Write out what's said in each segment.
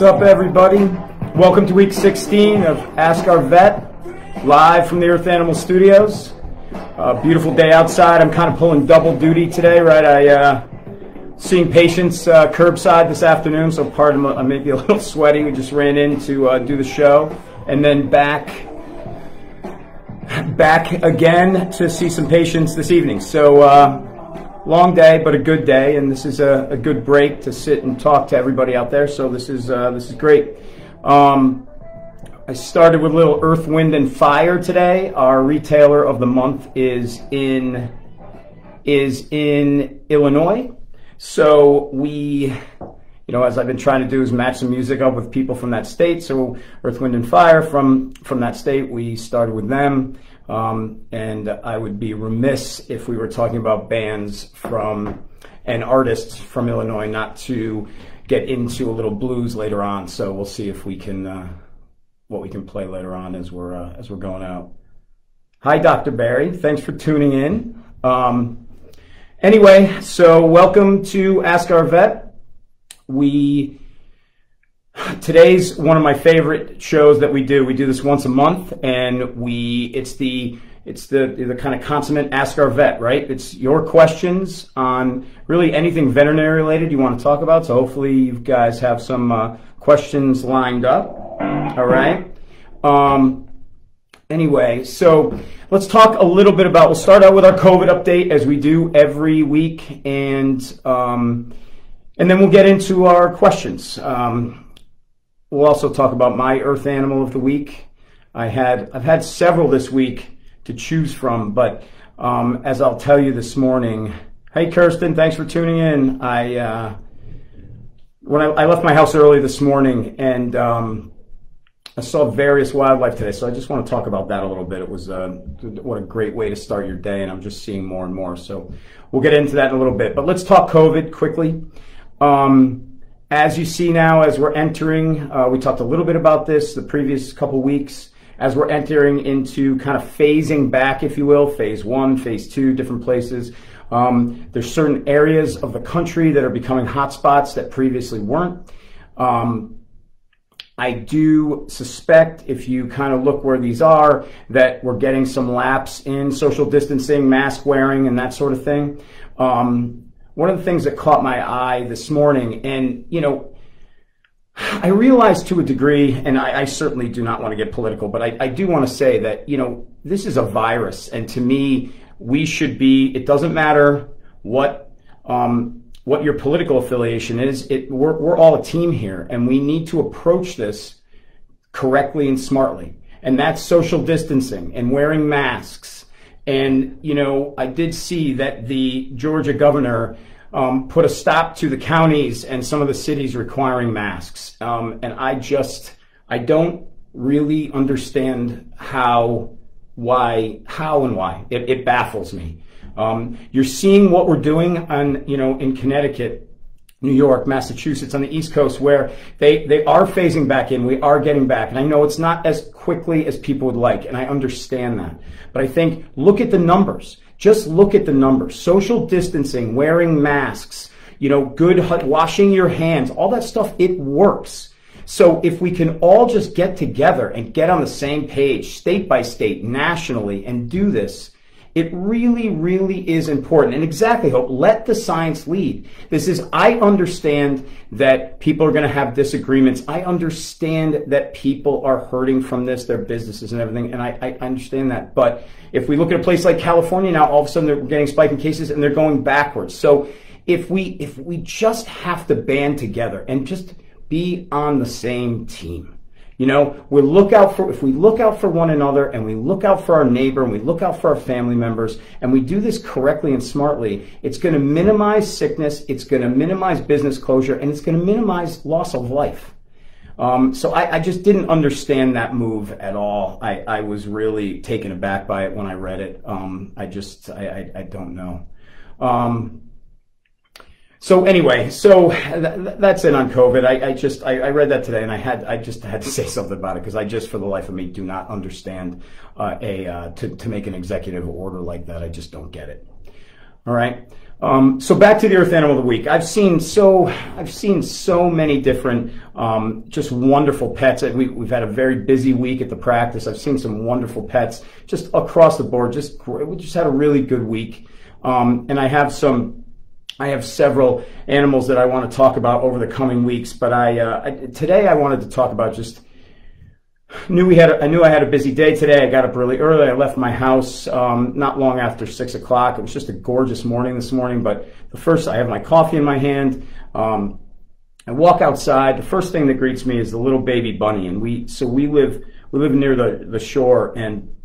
What's up, everybody? Welcome to week 16 of Ask Our Vet, live from the Earth Animal Studios. Beautiful day outside. I'm kind of pulling double duty today, right? Seeing patients curbside this afternoon, so pardon, I may be a little sweaty. We just ran in to do the show, and then back again to see some patients this evening. So long day, but a good day, and this is a good break to sit and talk to everybody out there. So this is great. I started with a little Earth, Wind, and Fire today. Our retailer of the month is in Illinois. So we, as I've been trying to do, is match some music up with people from that state. So Earth, Wind, and Fire from that state, we started with them. And I would be remiss if we were talking about bands and artists from Illinois not to get into a little blues later on. So we'll see if we can, what we can play later on as we're going out. Hi, Dr. Barry. Thanks for tuning in. Anyway, so welcome to Ask Our Vet. Today's one of my favorite shows that we do. We do this once a month, and it's the kind of consummate Ask Our Vet, right? It's your questions on really anything veterinary related you want to talk about. So hopefully you guys have some questions lined up. All right. Anyway, so let's talk a little bit about. We'll start out with our COVID update as we do every week, and then we'll get into our questions. We'll also talk about my Earth Animal of the Week. I've had several this week to choose from, but as I'll tell you this morning, hey Kirsten, thanks for tuning in. When I left my house early this morning, and I saw various wildlife today, so I just want to talk about that a little bit. It was what a great way to start your day, and I'm just seeing more and more. So we'll get into that in a little bit, but let's talk COVID quickly. As you see now, as we're entering, we talked a little bit about this the previous couple weeks, as we're entering into kind of phasing back, if you will, phase 1, phase 2, different places. There's certain areas of the country that are becoming hotspots that previously weren't. I do suspect, if you kind of look where these are, that we're getting some lapse in social distancing, mask wearing, and that sort of thing. One of the things that caught my eye this morning, and, I realize to a degree, and I certainly do not want to get political, but I do want to say that, this is a virus, and to me, we should be, it doesn't matter what your political affiliation is, we're all a team here, and we need to approach this correctly and smartly. And that's social distancing and wearing masks. And, I did see that the Georgia governor put a stop to the counties and some of the cities requiring masks. And I don't really understand how and why. It baffles me. You're seeing what we're doing in Connecticut, New York, Massachusetts, on the East Coast, where they are phasing back in. We are getting back. And I know it's not as quickly as people would like, and I understand that. But I think, look at the numbers. Just look at the numbers. Social distancing, wearing masks, good washing your hands, all that stuff, it works. So if we can all just get together and get on the same page, state by state, nationally, and do this, it really, really is important. And exactly, Hope, let the science lead. I understand that people are going to have disagreements. I understand that people are hurting from this, their businesses and everything, and I understand that. But if we look at a place like California now, all of a sudden they're getting spiking cases and they're going backwards. So if we just have to band together and just be on the same team. If we look out for one another, and we look out for our neighbor, and we look out for our family members, and we do this correctly and smartly, it's going to minimize sickness, it's going to minimize business closure, and it's going to minimize loss of life. So I just didn't understand that move at all. I was really taken aback by it when I read it. I don't know. So anyway, that's it on COVID. I read that today, and I just had to say something about it, because I just, for the life of me, do not understand to make an executive order like that. I just don't get it. All right. So back to the Earth Animal of the Week. I've seen so many different, just wonderful pets. We've had a very busy week at the practice. I've seen some wonderful pets just across the board. We just had a really good week. And I have several animals that I want to talk about over the coming weeks. But today I wanted to talk about I knew I had a busy day today. I got up really early. I left my house not long after 6 o'clock. It was just a gorgeous morning this morning. But I have my coffee in my hand. I walk outside. The first thing that greets me is the little baby bunny, and we live near the shore, and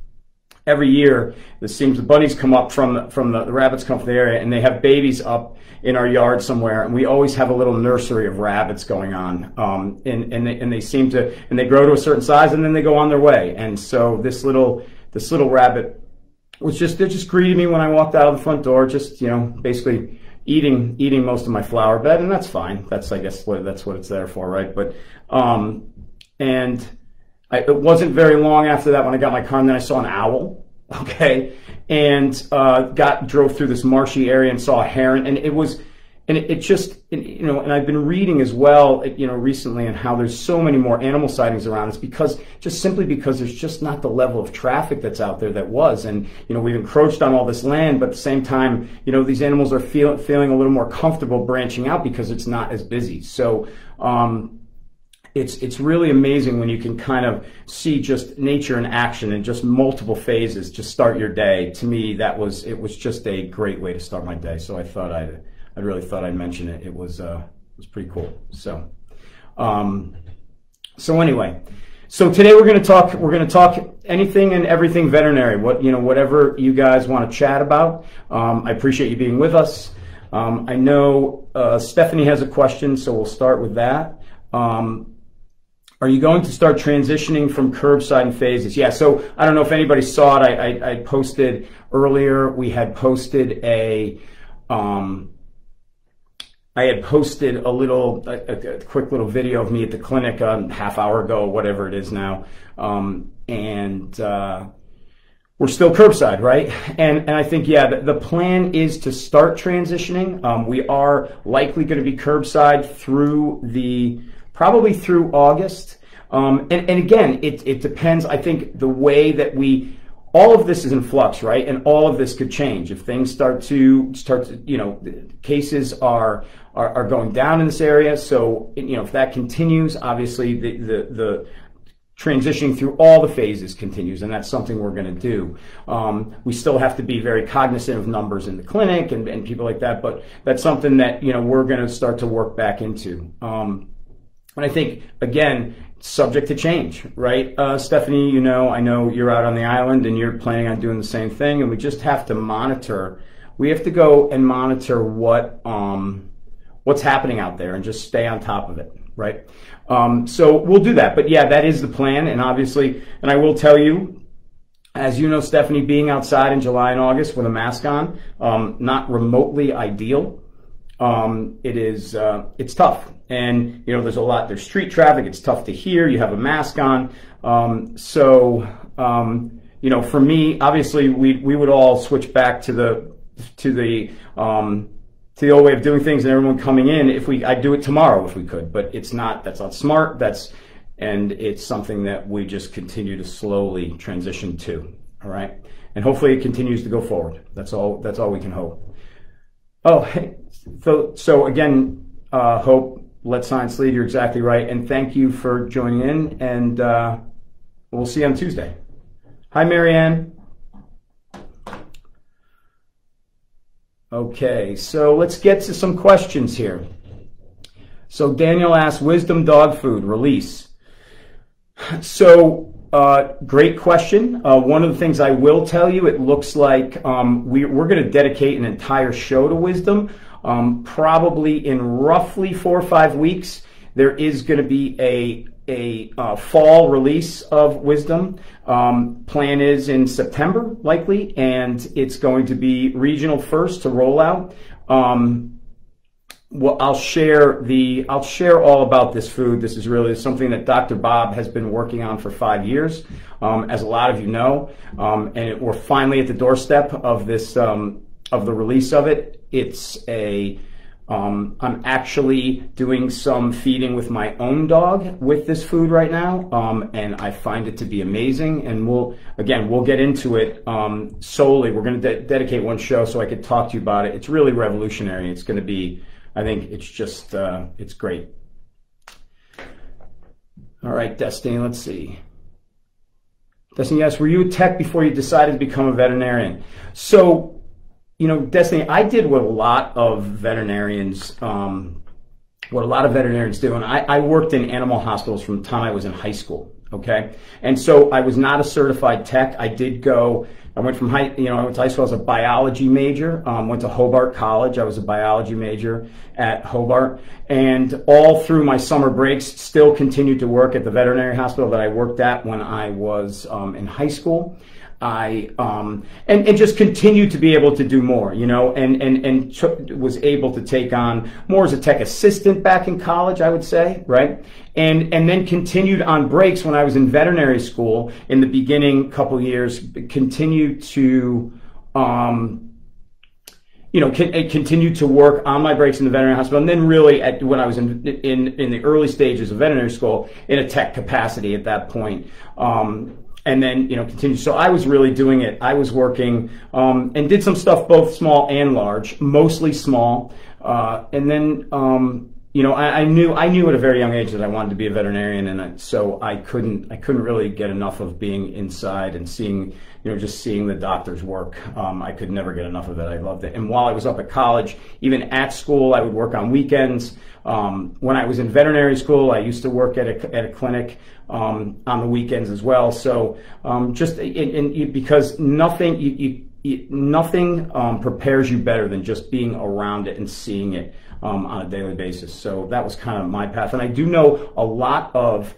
every year the bunnies come up from the rabbits come from the area, and they have babies up in our yard somewhere, and we always have a little nursery of rabbits going on, and they grow to a certain size, and then they go on their way. And so this little rabbit they just greeted me when I walked out of the front door, just basically eating most of my flower bed, and that's fine. That's that's what it's there for, right? But it wasn't very long after that when I got my car, and then I saw an owl, okay, and drove through this marshy area and saw a heron, and and I've been reading as well, recently, and how there's so many more animal sightings around. It's simply because there's just not the level of traffic that's out there that was, and we've encroached on all this land, but at the same time, these animals are feeling a little more comfortable branching out because it's not as busy. So it's really amazing when you can kind of see just nature in action and just multiple phases just start your day. To me, it was just a great way to start my day. So I really thought I'd mention it. It was pretty cool. So anyway, so today we're going to talk anything and everything veterinary. Whatever you guys want to chat about. I appreciate you being with us. I know Stephanie has a question, so we'll start with that. Are you going to start transitioning from curbside in phases? Yeah, so I don't know if anybody saw it. I posted earlier, we had posted a quick little video of me at the clinic a half hour ago, whatever it is now. And we're still curbside, right? And I think, yeah, the plan is to start transitioning. We are likely going to be curbside probably through August. And again, it depends. I think the way that all of this is in flux, right? And all of this could change if things start to cases are going down in this area. So, if that continues, obviously the transitioning through all the phases continues, and that's something we're going to do. We still have to be very cognizant of numbers in the clinic and people like that, but that's something that, we're going to start to work back into. And I think, again, subject to change, right? Stephanie, I know you're out on the island and you're planning on doing the same thing, and we just have to monitor. We have to go and monitor what's happening out there and just stay on top of it, right? So we'll do that. But yeah, that is the plan. And obviously, and I will tell you, as you know, Stephanie, being outside in July and August with a mask on, not remotely ideal. It's tough. And, there's street traffic. It's tough to hear. You have a mask on. For me, obviously we would all switch back to the old way of doing things and everyone coming in. I'd do it tomorrow if we could, but that's not smart. And it's something that we just continue to slowly transition to. All right. And hopefully it continues to go forward. That's all we can hope. Oh, hey. So again, Hope, let science lead. You're exactly right. And thank you for joining in, and we'll see you on Tuesday. Hi, Marianne. Okay, so let's get to some questions here. So Daniel asks, wisdom dog food release. So great question. One of the things I will tell you, it looks like we're going to dedicate an entire show to wisdom. Probably in roughly 4 or 5 weeks, there is going to be a fall release of wisdom. Plan is in September, likely, and it's going to be regional first to roll out. I'll share all about this food. This is really something that Dr. Bob has been working on for 5 years, as a lot of you know, and we're finally at the doorstep of this the release of it. I'm actually doing some feeding with my own dog with this food right now, and I find it to be amazing. And we'll get into it solely. We're going to dedicate one show so I could talk to you about it. It's really revolutionary. It's going to be, I think it's just, it's great. All right, Destiny, let's see. Destiny, yes, were you a tech before you decided to become a veterinarian? So, you know, Destiny, I did what a lot of veterinarians do, and I worked in animal hospitals from the time I was in high school, okay? And so I was not a certified tech. I went to high school as a biology major, went to Hobart College. I was a biology major at Hobart, and all through my summer breaks, still continued to work at the veterinary hospital that I worked at when I was in high school. And just continued to be able to do more, you know, and was able to take on more as a tech assistant back in college, I would say, right? And then continued on breaks when I was in veterinary school in the beginning couple years, continued to, continued to work on my breaks in the veterinary hospital, and then really when I was in the early stages of veterinary school in a tech capacity at that point. And then, you know, continued. So I was really doing it. I was working and did some stuff both small and large, mostly small. And then, you know, I knew at a very young age that I wanted to be a veterinarian, and so I couldn't really get enough of being inside and seeing, you know, just seeing the doctors work. I could never get enough of it. I loved it. And while I was up at college, even at school, I would work on weekends. When I was in veterinary school, I used to work at a clinic on the weekends as well. So because nothing prepares you better than just being around it and seeing it on a daily basis. So that was kind of my path. And I do know a lot of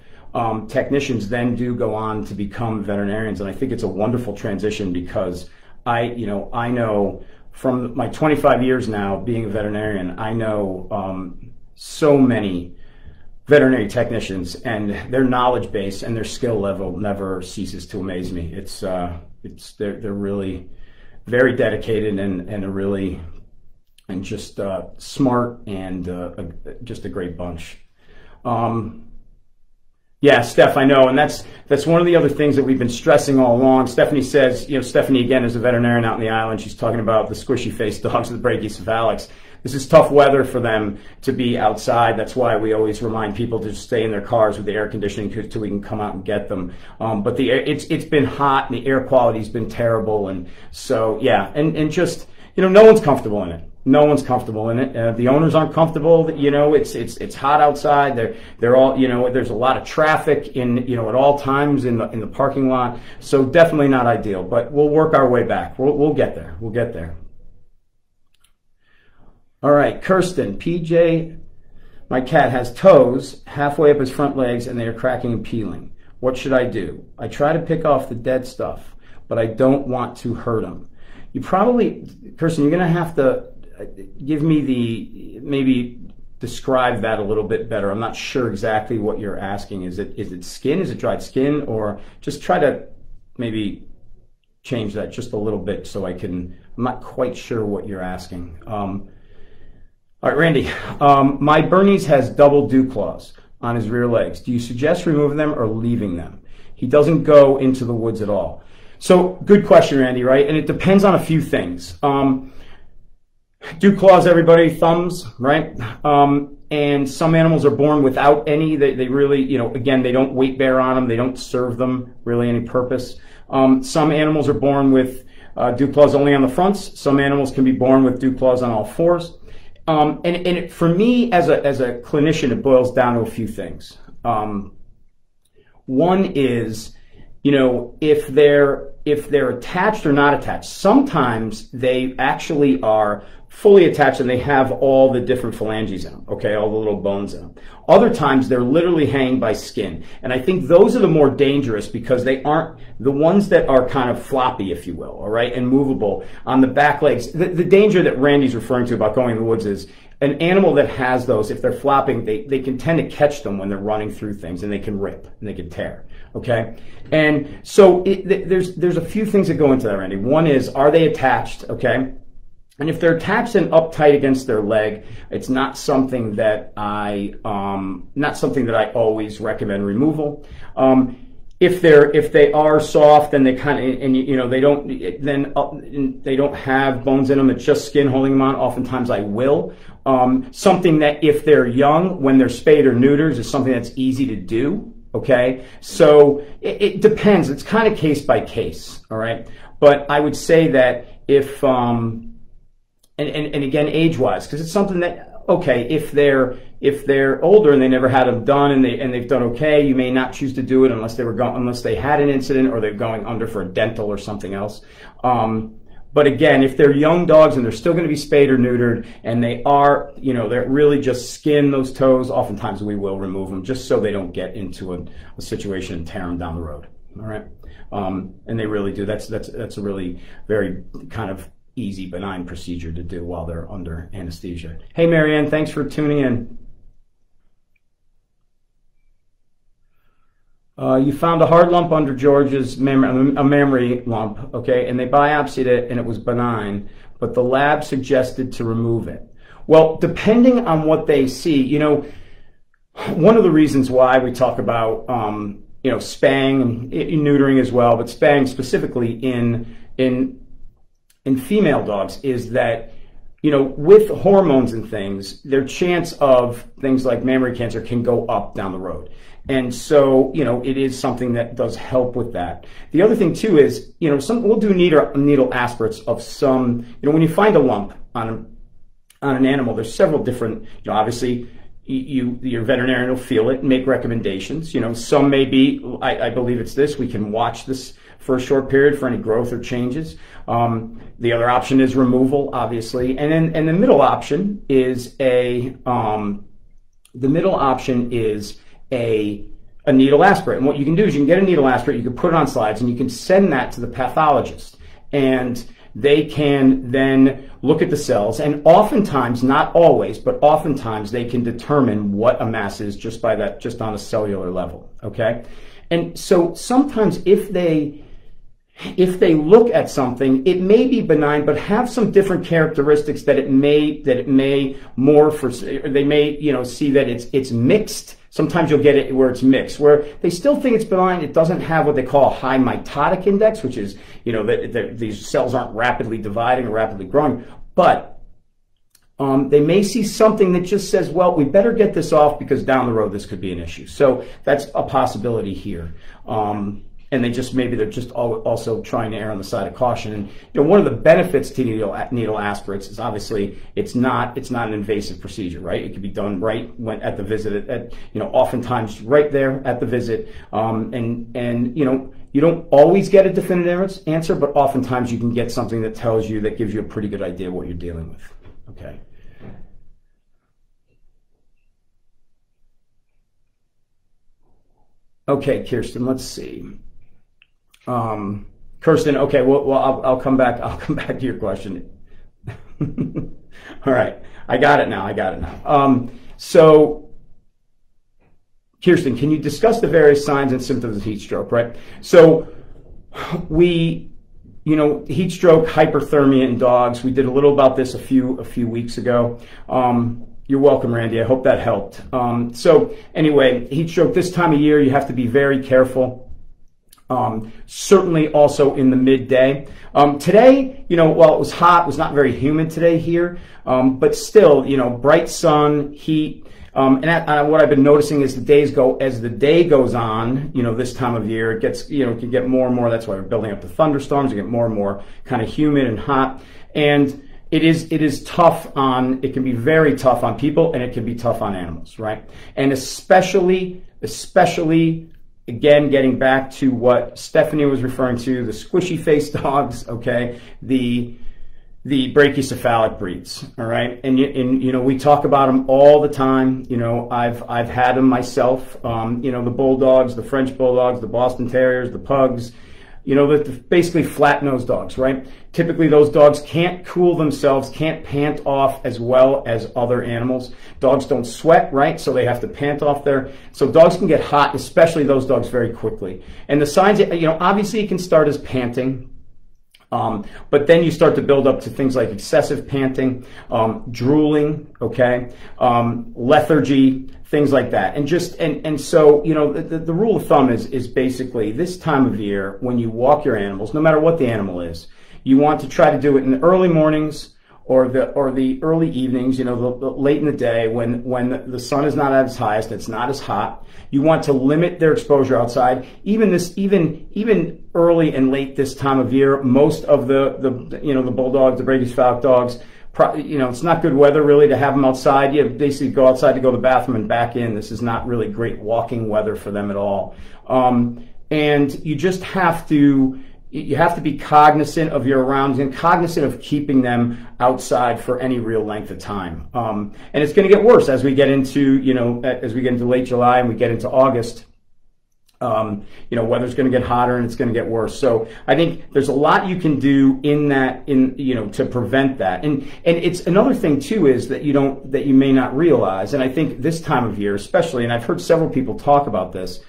technicians then do go on to become veterinarians, and I think it's a wonderful transition because I know from my 25 years now being a veterinarian, I know so many veterinary technicians, and their knowledge base and their skill level never ceases to amaze me. They're really very dedicated and just smart and just a great bunch. Yeah, Steph, I know, and that's one of the other things that we've been stressing all along. Stephanie says, you know, Stephanie again is a veterinarian out in the island. She's talking about the squishy-faced dogs with the brachycephalics. This is tough weather for them to be outside. That's why we always remind people to stay in their cars with the air conditioning until we can come out and get them. But it's been hot and the air quality's been terrible, and so yeah, and just, you know, no one's comfortable in it. No one's comfortable in it. The owners aren't comfortable. You know, it's hot outside. They're all, you know, there's a lot of traffic at all times in the parking lot. So definitely not ideal. But we'll work our way back. We'll get there. We'll get there. All right, Kirsten, PJ, my cat has toes halfway up his front legs and they are cracking and peeling. What should I do? I try to pick off the dead stuff, but I don't want to hurt him. You probably, Kirsten, you're going to have to give me maybe describe that a little bit better. I'm not sure exactly what you're asking. Is it skin? Is it dried skin? Or just try to maybe change that just a little bit so I'm not quite sure what you're asking. All right, Randy, my Bernese has double dew claws on his rear legs. Do you suggest removing them or leaving them? He doesn't go into the woods at all. So good question, Randy, right? And it depends on a few things. Dew claws, everybody, thumbs, right? And some animals are born without any. They really, you know, again, they don't weight bear on them. They don't serve them really any purpose. Some animals are born with dew claws only on the fronts. Some animals can be born with dew claws on all fours. For me, as a clinician, it boils down to a few things. One is, you know, if they're attached or not attached. Sometimes they actually are fully attached and they have all the different phalanges in them, okay, all the little bones in them. Other times they're literally hanging by skin. And I think those are the more dangerous because they aren't the ones that are kind of floppy, if you will, all right, and movable on the back legs. The danger that Randy's referring to about going in the woods is an animal that has those, if they're flopping, they can tend to catch them when they're running through things, and they can rip and they can tear, okay? And so there's a few things that go into that, Randy. One is, are they attached, okay? And if they're attached and uptight against their leg, it's not something that I always recommend removal. If they are soft and they kind of, and you know, they don't have bones in them, it's just skin holding them on, oftentimes I will. Something that if they're young, when they're spayed or neutered, is something that's easy to do. Okay, so it depends. It's kind of case by case. All right, but I would say that if and again, age-wise, because it's something that, okay, if they're older and they never had them done and they've done okay, you may not choose to do it unless they had an incident or they're going under for a dental or something else. But again, if they're young dogs and they're still going to be spayed or neutered and they are, you know, they're really just skin those toes, oftentimes we will remove them just so they don't get into a situation and tear them down the road. All right, and they really do. That's a really very kind of easy, benign procedure to do while they're under anesthesia. Hey, Marianne, thanks for tuning in. You found a hard lump under George's a mammary lump, okay, and they biopsied it and it was benign, but the lab suggested to remove it. Well, depending on what they see, you know, one of the reasons why we talk about, you know, spaying and neutering as well, but spaying specifically in female dogs is that, you know, with hormones and things, their chance of things like mammary cancer can go up down the road. And so, you know, it is something that does help with that. The other thing too is, you know, we'll do needle aspirates of some, you know, when you find a lump on an animal, there's several different, you know, obviously your veterinarian will feel it and make recommendations. You know, some may be, I believe it's this, we can watch this for a short period for any growth or changes. The other option is removal, obviously, and the middle option is a needle aspirate. And what you can do is you can get a needle aspirate, you can put it on slides, and you can send that to the pathologist, and they can then look at the cells, and oftentimes, not always, but oftentimes they can determine what a mass is just on a cellular level. Okay, and so sometimes if they look at something, it may be benign, but have some different characteristics that it may morph, or they may, you know, see that it's mixed. Sometimes you'll get it where it's mixed, where they still think it's benign. It doesn't have what they call a high mitotic index, which is, you know, that these cells aren't rapidly dividing or rapidly growing, but they may see something that just says, well, we better get this off because down the road this could be an issue. So that's a possibility here. And they're just also trying to err on the side of caution. And you know, one of the benefits to needle aspirates is obviously it's not an invasive procedure, right? It can be done right at the visit, you know, oftentimes right there at the visit. And you know, you don't always get a definitive answer, but oftentimes you can get something that gives you a pretty good idea of what you're dealing with. Okay. Okay, Kirsten, let's see. Kirsten, okay, well, I'll come back to your question. All right, I got it now. So, Kirsten, can you discuss the various signs and symptoms of heat stroke, right? So, you know, heat stroke, hyperthermia in dogs, we did a little about this a few weeks ago. You're welcome, Randy. I hope that helped. So anyway, heat stroke this time of year, you have to be very careful. Certainly also in the midday. Today, you know, while it was hot, it was not very humid today here, but still, you know, bright sun, heat. And what I've been noticing is as the day goes on, you know, this time of year, it gets, you know, it can get more and more. That's why we're building up the thunderstorms. You get more and more kind of humid and hot. And it is tough it can be very tough on people, and it can be tough on animals, right? And especially, again, getting back to what Stephanie was referring to, the squishy face dogs, okay, the brachycephalic breeds, all right? And you know, we talk about them all the time. You know, I've had them myself, you know, the bulldogs, the French bulldogs, the Boston Terriers, the pugs, you know, basically flat-nosed dogs, right? Typically those dogs can't cool themselves, can't pant off as well as other animals. Dogs don't sweat, right? So they have to pant off so dogs can get hot, especially those dogs, very quickly. And the signs, you know, obviously it can start as panting. But then you start to build up to things like excessive panting, drooling, okay, lethargy, things like that. And so, you know, the rule of thumb is basically this time of year when you walk your animals, no matter what the animal is, you want to try to do it in the early mornings or the early evenings, you know, the late in the day when the sun is not at its highest, it's not as hot. You want to limit their exposure outside. Even early and late this time of year, most of the you know, the bulldogs, the Brady's Falcon dogs, you know, it's not good weather really to have them outside. You basically go outside to go to the bathroom and back in. This is not really great walking weather for them at all. And you just have to be cognizant of your surroundings and cognizant of keeping them outside for any real length of time. And it's going to get worse as we get into, you know, as we get into late July and we get into August. You know, weather's going to get hotter and it's going to get worse. So I think there's a lot you can do you know, to prevent that. And it's another thing too is that you may not realize. And I think this time of year, especially, and I've heard several people talk about this,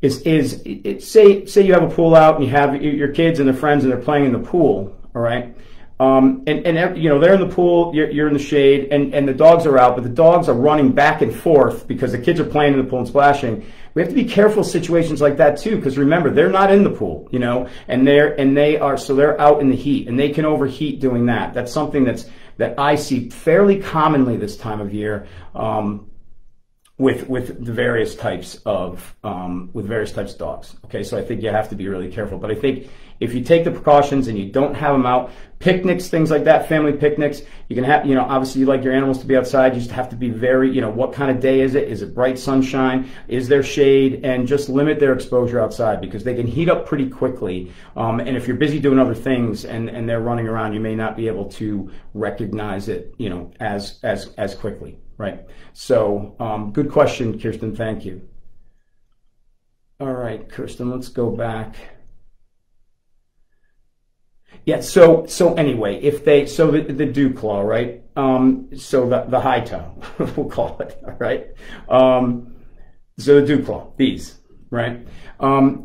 say you have a pool out and you have your kids and their friends and they're playing in the pool, all right? And you know, they're in the pool, you're in the shade, and the dogs are out, but the dogs are running back and forth because the kids are playing in the pool and splashing. We have to be careful situations like that too, because remember, they're not in the pool, you know, and they're out in the heat, and they can overheat doing that. That's something that I see fairly commonly this time of year. With the various types of dogs. Okay, so I think you have to be really careful. But I think if you take the precautions and you don't have them out, picnics, things like that, family picnics, you can have, you know, obviously you like your animals to be outside. You just have to be very, you know, what kind of day is it? Is it bright sunshine? Is there shade? And just limit their exposure outside because they can heat up pretty quickly. And if you're busy doing other things and they're running around, you may not be able to recognize it, you know, as quickly. Right. So, good question, Kirsten. Thank you. All right, Kirsten, let's go back. Yeah. So anyway, the dew claw, right? So the high toe, we'll call it. All right. So the dew claw, these, right?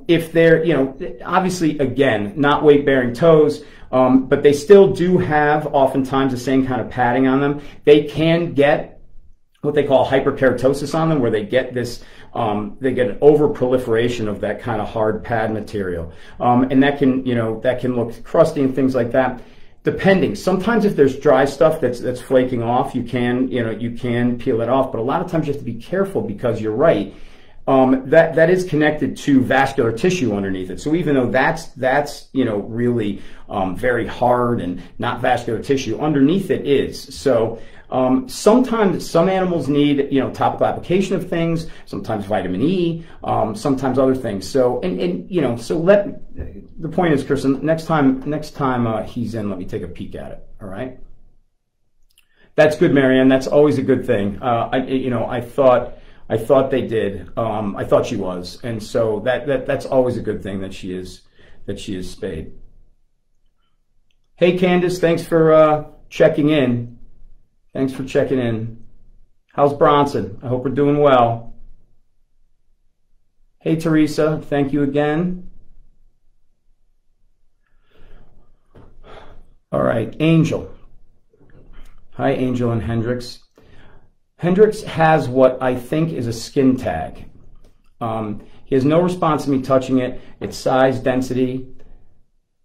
If they're, you know, obviously again, not weight bearing toes. But they still do have oftentimes the same kind of padding on them. They can get what they call hyperkeratosis on them, where they get this, they get an overproliferation of that kind of hard pad material. And that can, you know, that can look crusty and things like that. Depending, sometimes if there's dry stuff that's flaking off, you can peel it off. But a lot of times you have to be careful because you're right. That is connected to vascular tissue underneath it. So even though that's you know, really very hard and not vascular tissue, underneath it is. So sometimes some animals need, you know, topical application of things, sometimes vitamin E, sometimes other things. So and you know, so the point is, Kirsten, next time he's in, let me take a peek at it. All right. That's good, Marianne. That's always a good thing. I thought they did. I thought she was, and so that's always a good thing that she is spayed. Hey, Candace, thanks for checking in. Thanks for checking in. How's Bronson? I hope we're doing well. Hey, Teresa, thank you again. All right, Angel. Hi, Angel and Hendrix. Hendrix has what I think is a skin tag. He has no response to me touching it. Its size, density,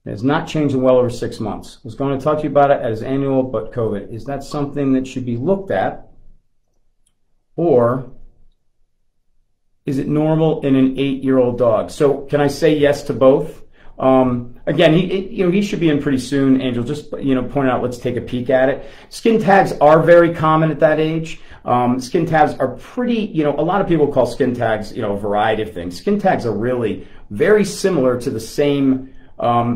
it has not changed in well over 6 months. I was going to talk to you about it as annual, but COVID. Is that something that should be looked at? Or is it normal in an 8-year-old dog? So can I say yes to both? Again, he should be in pretty soon, Angel. Just, point out, let's take a peek at it. Skin tags are very common at that age. Skin tags are pretty, a lot of people call skin tags, a variety of things. Skin tags are really very similar to the same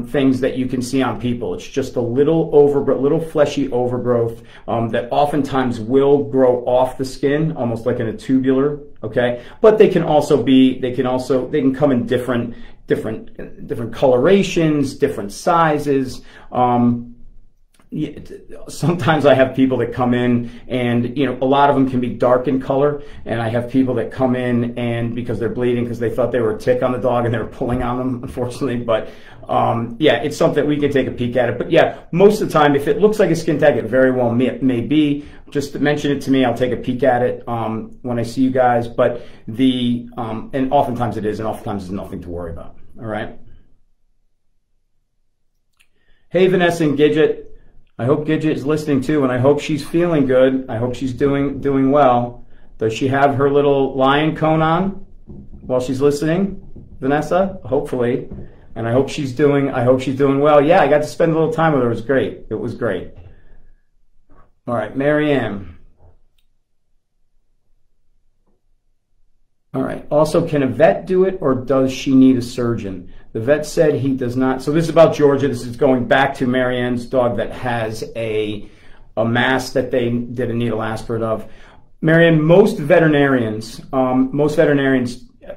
things that you can see on people. It's just a little fleshy overgrowth that oftentimes will grow off the skin, almost like in a tubular. Okay, but they can come in different colorations, different sizes. sometimes I have people that come in and, you know, a lot of them can be dark in color, and I have people that come in and because they're bleeding because they thought they were a tick on the dog and they were pulling on them, unfortunately. But yeah, it's something we can take a peek at it. But yeah, most of the time, if it looks like a skin tag, it very well may be. Just mention it to me. I'll take a peek at it when I see you guys. But and oftentimes it is, and oftentimes there's nothing to worry about. All right. Hey, Vanessa and Gidget. I hope Gidget is listening too, and I hope she's feeling good. I hope she's doing well. Does she have her little lion cone on while she's listening, Vanessa? Hopefully. And I hope she's doing well. Yeah, I got to spend a little time with her. It was great. It was great. All right, Marianne. All right. Also, can a vet do it, or does she need a surgeon? The vet said he does not. So this is about Georgia. This is going back to Marianne's dog that has a mass that they did a needle aspirate of. Marianne, most veterinarians,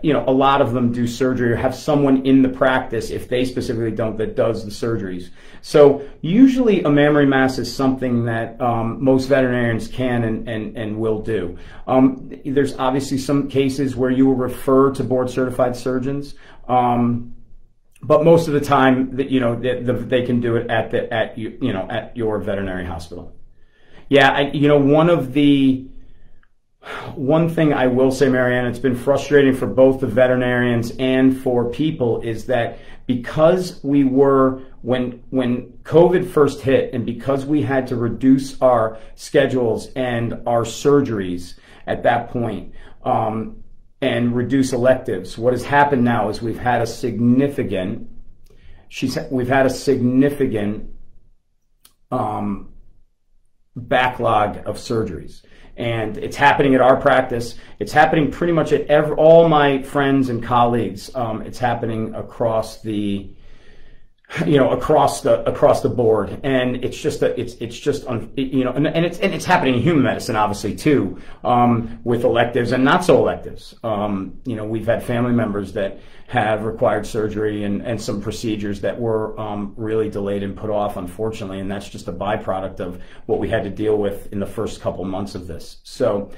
you know, a lot of them do surgery or have someone in the practice, if they specifically don't, that does the surgeries. So usually a mammary mass is something that most veterinarians can and will do. There's obviously some cases where you will refer to board certified surgeons. But most of the time, that you know, they can do it at your veterinary hospital. Yeah, you know, one thing I will say, Marianne, it's been frustrating for both the veterinarians and for people, is that because we were, when COVID first hit, and because we had to reduce our schedules and our surgeries at that point, and reduce electives, what has happened now is we've had a significant backlog of surgeries. And it's happening at our practice. It's happening pretty much at all my friends and colleagues. It's happening across the, you know, across the board. And it's just you know, and it's happening in human medicine, obviously too, with electives and not so electives. You know, we've had family members that have required surgery and some procedures that were really delayed and put off, unfortunately, and that's just a byproduct of what we had to deal with in the first couple months of this. So,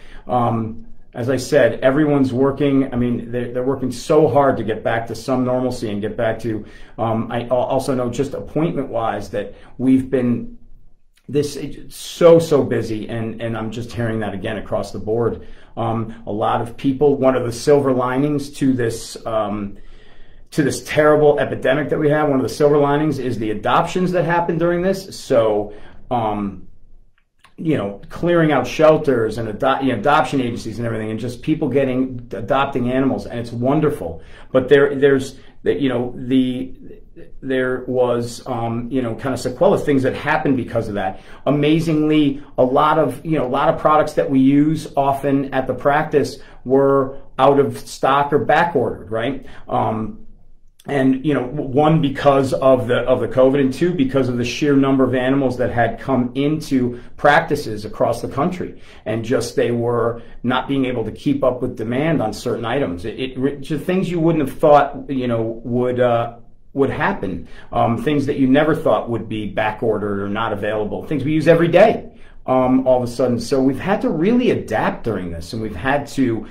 as I said, everyone's working. I mean, they're working so hard to get back to some normalcy and get back to, I also know just appointment-wise that we've been so busy, and I'm just hearing that again across the board. A lot of people, one of the silver linings to this terrible epidemic that we have, one of the silver linings is the adoptions that happened during this. So, you know, clearing out shelters and adoption agencies and everything, and just people adopting animals, and it's wonderful. But there was you know, kind of sequelae things that happened because of that. Amazingly, a lot of products that we use often at the practice were out of stock or back ordered, right? And, you know, one, because of the COVID, and two, because of the sheer number of animals that had come into practices across the country, and just they were not being able to keep up with demand on certain items. Just things you wouldn't have thought, you know, would happen. Things that you never thought would be back ordered or not available. Things we use every day, all of a sudden. So we've had to really adapt during this, and we've had to,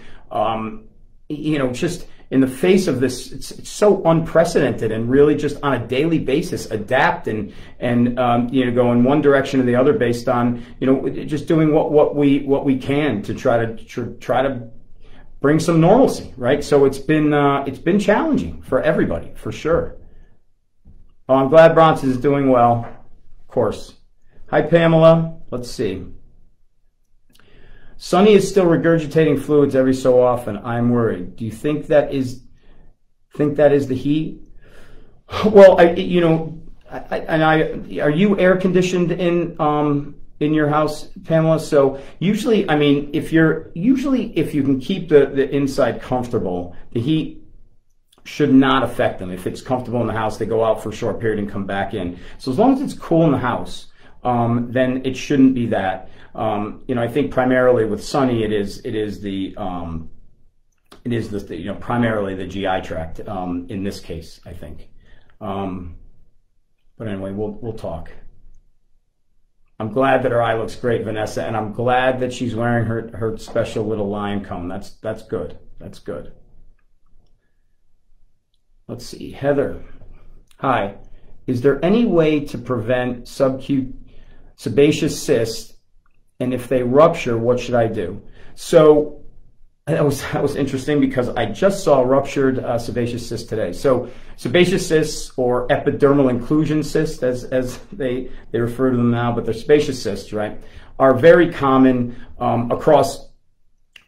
you know, just in the face of this, it's so unprecedented, and really just on a daily basis adapt and you know, go in one direction or the other based on, you know, just doing what we can to try to bring some normalcy, right? So it's been challenging for everybody, for sure. Oh, I'm glad Bronson is doing well, of course. Hi, Pamela. Let's see. Sonny is still regurgitating fluids every so often. I'm worried. Do you think that is the heat? Well, are you air conditioned in your house, Pamela? So usually, I mean, if you can keep the inside comfortable, the heat should not affect them. If it's comfortable in the house, they go out for a short period and come back in. So as long as it's cool in the house, then it shouldn't be that. You know, I think primarily with Sonny, it is primarily the GI tract, in this case, I think. But anyway, we'll talk. I'm glad that her eye looks great, Vanessa, and I'm glad that she's wearing her special little lion cone. That's good. That's good. Let's see, Heather. Hi. Is there any way to prevent subacute sebaceous cysts? And if they rupture, what should I do? So that was interesting because I just saw ruptured sebaceous cysts today. So sebaceous cysts, or epidermal inclusion cysts, as they refer to them now, but they're sebaceous cysts, right, are very common across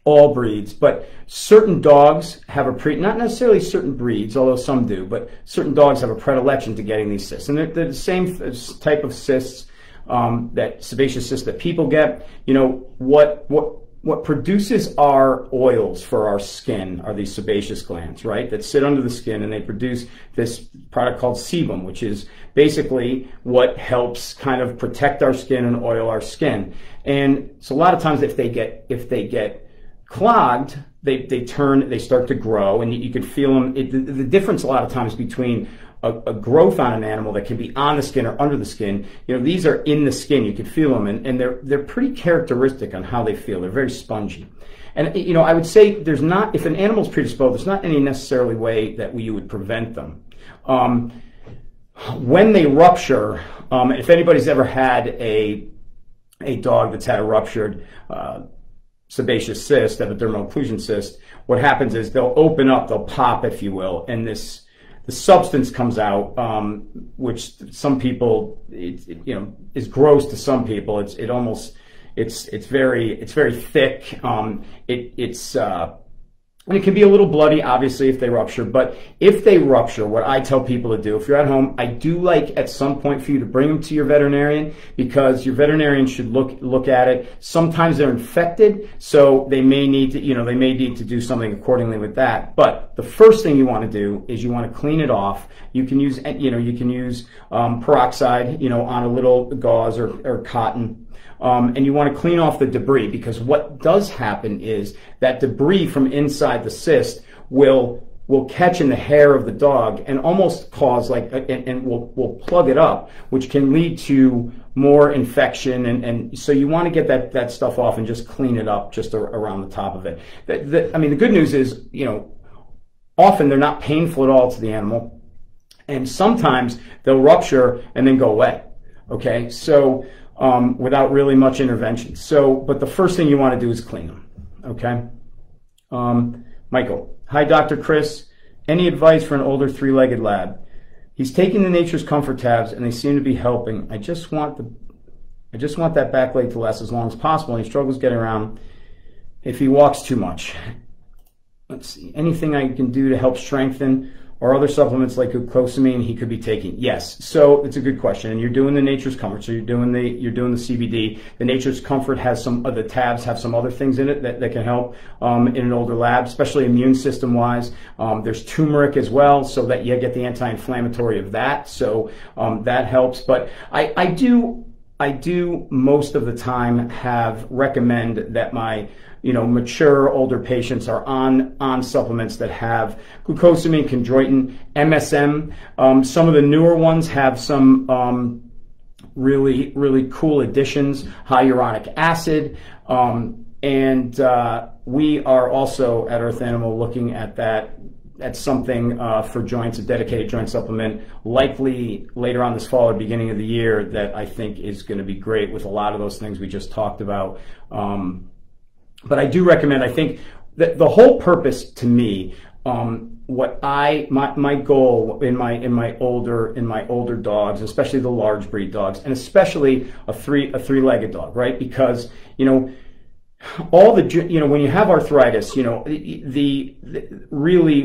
all breeds. But certain dogs have not necessarily certain breeds, although some do, but certain dogs have a predilection to getting these cysts. And they're the same type of cysts, that sebaceous cysts that people get. You know, what produces our oils for our skin are these sebaceous glands, right, that sit under the skin, and they produce this product called sebum, which is basically what helps kind of protect our skin and oil our skin. And so a lot of times if they get clogged, they start to grow, and you can feel them. The difference a lot of times between a growth on an animal that can be on the skin or under the skin, you know, these are in the skin. You can feel them, and they're pretty characteristic on how they feel. They're very spongy. And, you know, I would say if an animal's predisposed, there's not any necessarily way that you would prevent them. When they rupture, if anybody's ever had a dog that's had a ruptured sebaceous cyst, epidermal occlusion cyst, what happens is they'll open up, they'll pop, if you will, and the substance comes out, which some people, you know, is gross to some people. It's very thick. And it can be a little bloody, obviously, if they rupture. But if they rupture, what I tell people to do, if you're at home, I do like at some point for you to bring them to your veterinarian, because your veterinarian should look at it. Sometimes they're infected, so they may need to do something accordingly with that. But the first thing you want to do is you want to clean it off. You can use peroxide, on a little gauze or cotton. And you want to clean off the debris, because what does happen is that debris from inside the cyst will catch in the hair of the dog and almost cause and will plug it up, which can lead to more infection. And so you want to get that stuff off and just clean it up just around the top of it. The good news is, often they're not painful at all to the animal, and sometimes they'll rupture and then go away. Okay, so without really much intervention. But the first thing you want to do is clean them. Okay. Michael, hi, Dr. Chris. Any advice for an older 3-legged lab? He's taking the Nature's Comfort tabs and they seem to be helping. I just want that back leg to last as long as possible, and he struggles getting around if he walks too much. Let's see. Anything I can do to help strengthen, or other supplements like glucosamine he could be taking? Yes. So it's a good question. And you're doing the Nature's Comfort. So you're doing the CBD. The Nature's Comfort has the tabs have some other things in it that can help in an older lab, especially immune system wise. There's turmeric as well, so that you get the anti-inflammatory of that. So that helps. But I do most of the time recommend that my mature older patients are on supplements that have glucosamine, chondroitin, MSM. Some of the newer ones have some really, really cool additions, hyaluronic acid. And we are also at Earth Animal looking at that. That's something for joints, a dedicated joint supplement, likely later on this fall or beginning of the year, that I think is going to be great with a lot of those things we just talked about. But I do recommend, I think that the whole purpose to me, my goal in my older dogs, especially the large breed dogs, and especially a three-legged dog, right? Because, all when you have arthritis, really,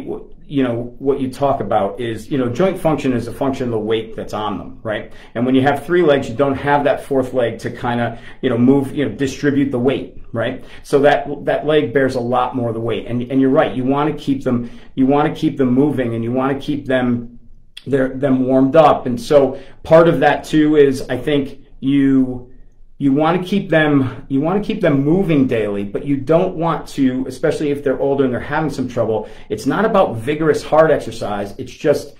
what you talk about is, joint function is a function of the weight that's on them, right? And when you have 3 legs, you don't have that 4th leg to kind of, move, distribute the weight, right? So that leg bears a lot more of the weight. And you're right, you want to keep them moving, and you want to keep them warmed up. And so part of that too is, I think you want to keep them moving daily, but you don't want to, especially if they're older and they're having some trouble. It's not about vigorous hard exercise. It's just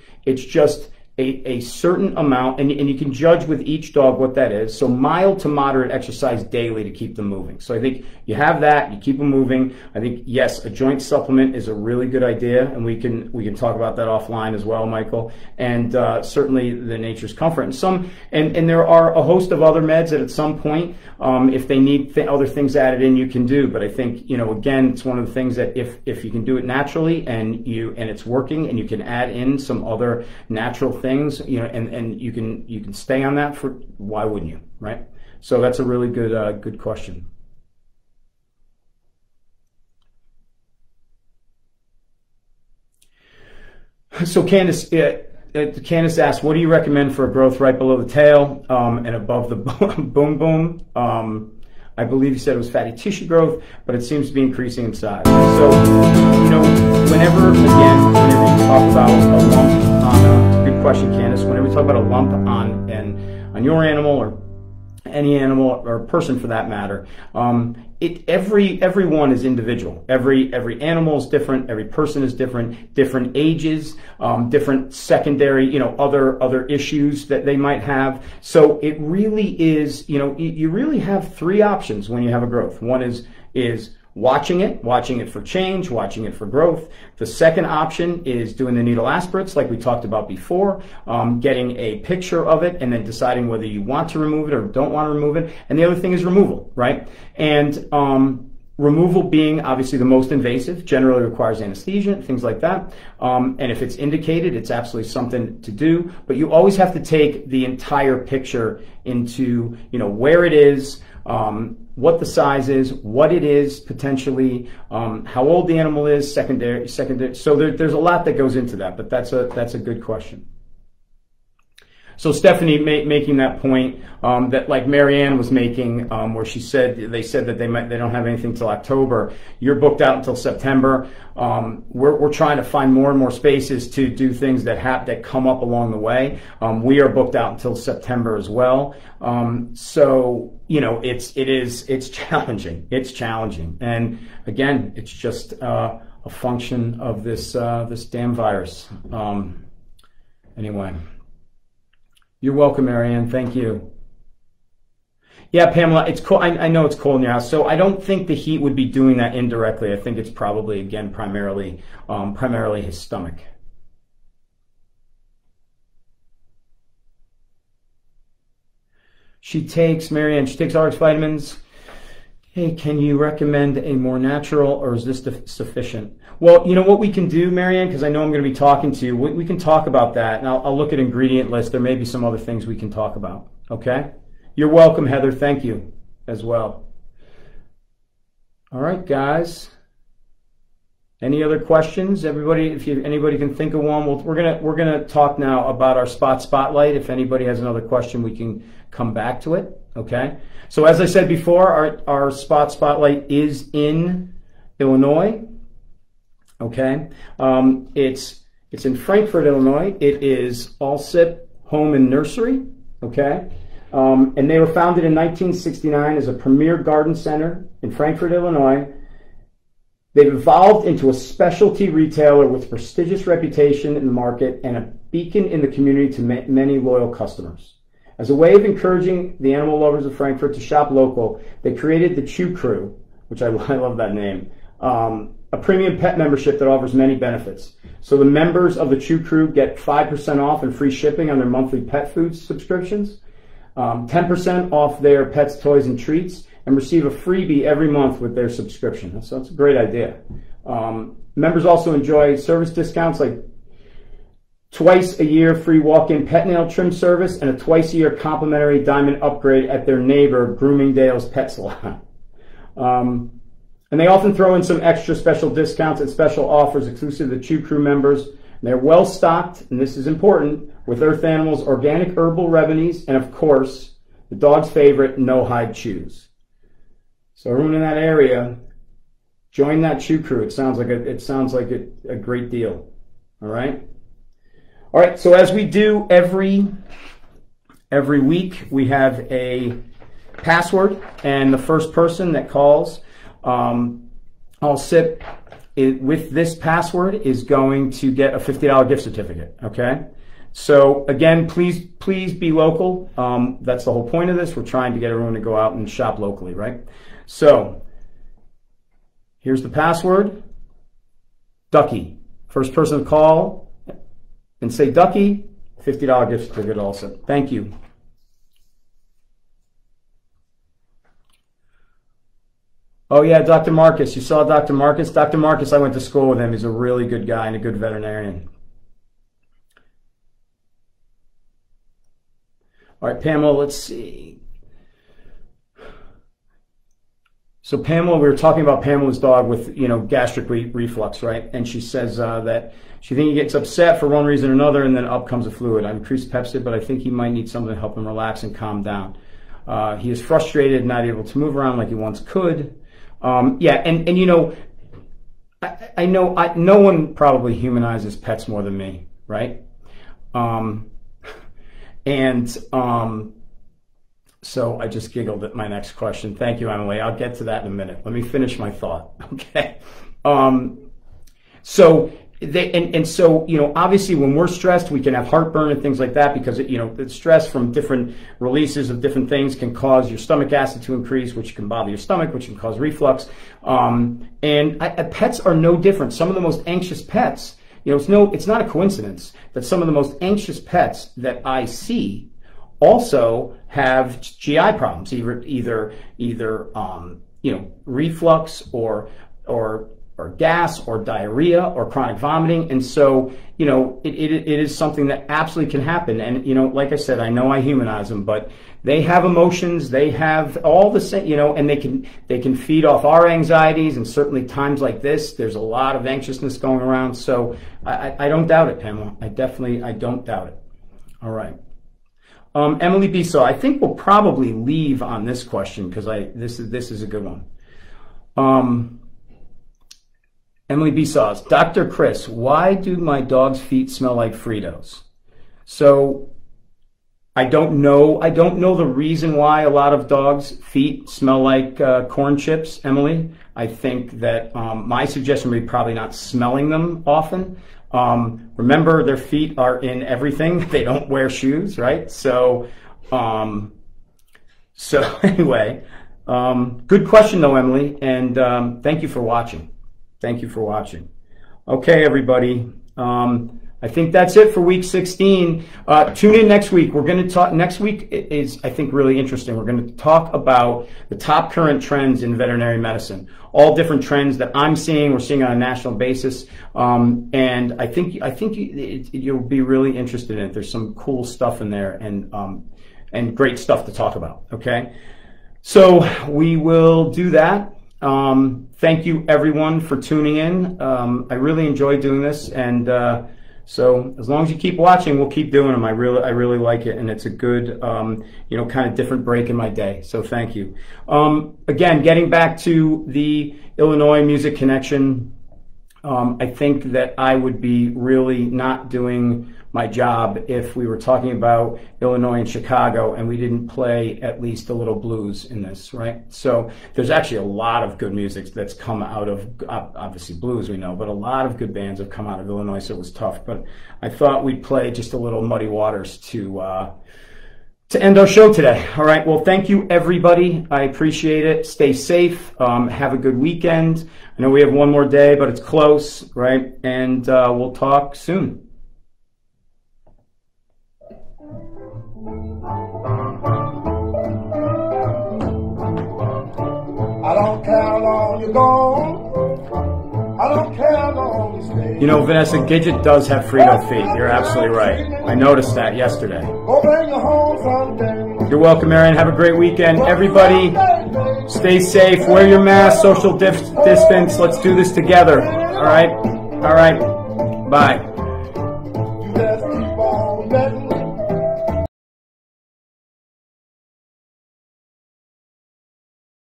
a certain amount, and you can judge with each dog what that is. So mild to moderate exercise daily to keep them moving. So I think you have that, you keep them moving. I think, yes, a joint supplement is a really good idea, and we can talk about that offline as well, Michael. And certainly the Nature's Comfort. And there are a host of other meds that at some point, if they need other things added in, you can do. But I think, again, it's one of the things that if you can do it naturally and it's working, and you can add in some other natural things, and you can stay on that for, why wouldn't you, right? So that's a really good question. So Candace asked, what do you recommend for a growth right below the tail and above the boom boom? I believe you said it was fatty tissue growth, but it seems to be increasing in size. So, whenever you talk about a lump on good question, Candace, whenever we talk about a lump on your animal or any animal or person for that matter, every one is individual. Every animal is different. Every person is different ages, different secondary, other issues that they might have. So it really is, you really have three options when you have a growth. One is watching it for change, watching it for growth. The second option is doing the needle aspirates like we talked about before, getting a picture of it and then deciding whether you want to remove it or don't want to remove it. And the other thing is removal, right? And removal being obviously the most invasive, generally requires anesthesia, things like that. And if it's indicated, it's absolutely something to do. But you always have to take the entire picture into, where it is, what the size is, what it is potentially, how old the animal is, secondary. So there's a lot that goes into that, but that's a good question. So Stephanie making that point that like Marianne was making, where they said that they don't have anything till October. You're booked out until September. We're trying to find more and more spaces to do things that come up along the way. We are booked out until September as well. So it's challenging. It's challenging, and again, it's just a function of this damn virus. Anyway. You're welcome, Marianne. Thank you. Yeah, Pamela, it's cold. I know it's cold in your house, so I don't think the heat would be doing that indirectly. I think it's probably, again, primarily his stomach. Marianne, she takes RX vitamins. Hey, can you recommend a more natural, or is this sufficient? Well, what we can do, Marianne, because I know I'm going to be talking to you, we can talk about that, and I'll look at ingredient list. There may be some other things we can talk about, okay? You're welcome, Heather. Thank you as well. All right, guys. Any other questions? Everybody, if anybody can think of one, we're gonna talk now about our spotlight. If anybody has another question, we can come back to it, okay? So as I said before, our spotlight is in Illinois. Okay, it's in Frankfort, Illinois. It is Allsip Home and Nursery. Okay, and they were founded in 1969 as a premier garden center in Frankfort, Illinois. They've evolved into a specialty retailer with prestigious reputation in the market and a beacon in the community to many loyal customers. As a way of encouraging the animal lovers of Frankfort to shop local, they created the Chew Crew, which I love that name. A premium pet membership that offers many benefits. So the members of the Chew Crew get 5% off and free shipping on their monthly pet food subscriptions, 10% off their pets' toys and treats, and receive a freebie every month with their subscription. So that's a great idea. Members also enjoy service discounts like twice a year free walk-in pet nail trim service and a twice a year complimentary diamond upgrade at their neighbor Groomingdale's Pet Salon. And they often throw in some extra special discounts and special offers exclusive to Chew Crew members. They're well stocked, and this is important, with Earth Animals organic herbal remedies, and of course, the dog's favorite, no-hide chews. So everyone in that area, join that Chew Crew. It sounds like a great deal. All right. All right. So as we do every week, we have a password, and the first person that calls. Allsip with this password is going to get a $50 gift certificate, okay? So again, please be local. That's the whole point of this. We're trying to get everyone to go out and shop locally, right? So here's the password, Ducky. First person to call and say Ducky, $50 gift certificate also. Thank you. Oh yeah, Dr. Marcus. You saw Dr. Marcus? Dr. Marcus, I went to school with him. He's a really good guy and a good veterinarian. All right, Pamela, let's see. So Pamela, we were talking about Pamela's dog with, gastric reflux, right? And she says that she thinks he gets upset for one reason or another, and then up comes a fluid. I've increased Pepsid, but I think he might need something to help him relax and calm down. He is frustrated, not able to move around like he once could. Yeah, and I know no one probably humanizes pets more than me, right? So I just giggled at my next question. Thank you, Emily. I'll get to that in a minute. Let me finish my thought, okay? So obviously when we're stressed, we can have heartburn and things like that because, the stress from different releases of different things can cause your stomach acid to increase, which can bother your stomach, which can cause reflux. Pets are no different. Some of the most anxious pets, it's not a coincidence that some of the most anxious pets that I see also have GI problems, either reflux or gas or diarrhea or chronic vomiting. And so, it is something that absolutely can happen. And, like I said, I know I humanize them, but they have emotions, they have all the same, and they can feed off our anxieties. And certainly times like this, there's a lot of anxiousness going around. So I don't doubt it, Pamela. I don't doubt it. All right. Emily B. So I think we'll probably leave on this question because this is a good one. Emily B. Saws, Dr. Chris, why do my dog's feet smell like Fritos? So I don't know the reason why a lot of dogs' feet smell like corn chips, Emily. I think that my suggestion would be probably not smelling them often. Remember, their feet are in everything. They don't wear shoes, right? So anyway, good question though, Emily, and thank you for watching. Thank you for watching. Okay, everybody. I think that's it for week 16. Tune in next week. We're going to talk. Next week is, I think, really interesting. We're going to talk about the top current trends in veterinary medicine. All different trends that I'm seeing. We're seeing on a national basis, and I think you'll be really interested in it. There's some cool stuff in there, and great stuff to talk about. Okay, so we will do that. Thank you, everyone, for tuning in. I really enjoy doing this, and so as long as you keep watching, we'll keep doing them. I really like it, and it's a good, kind of different break in my day. So thank you. Again, getting back to the Illinois Music Connection, I think that I would be really not doing my job if we were talking about Illinois and Chicago and we didn't play at least a little blues in this, right? So there's actually a lot of good music that's come out of, obviously blues we know, but a lot of good bands have come out of Illinois, so it was tough. But I thought we'd play just a little Muddy Waters to end our show today. All right, well, thank you, everybody. I appreciate it. Stay safe. Have a good weekend. I know we have one more day, but it's close, right? And we'll talk soon. I don't care how long you're gone. I don't care how long you stay. Vanessa, Gidget does have Frito feet. You're absolutely right. I noticed that yesterday. Go bring her home someday. You're welcome, Marion. Have a great weekend. Everybody, stay safe. Wear your mask. Social distance. Let's do this together. All right? All right. Bye.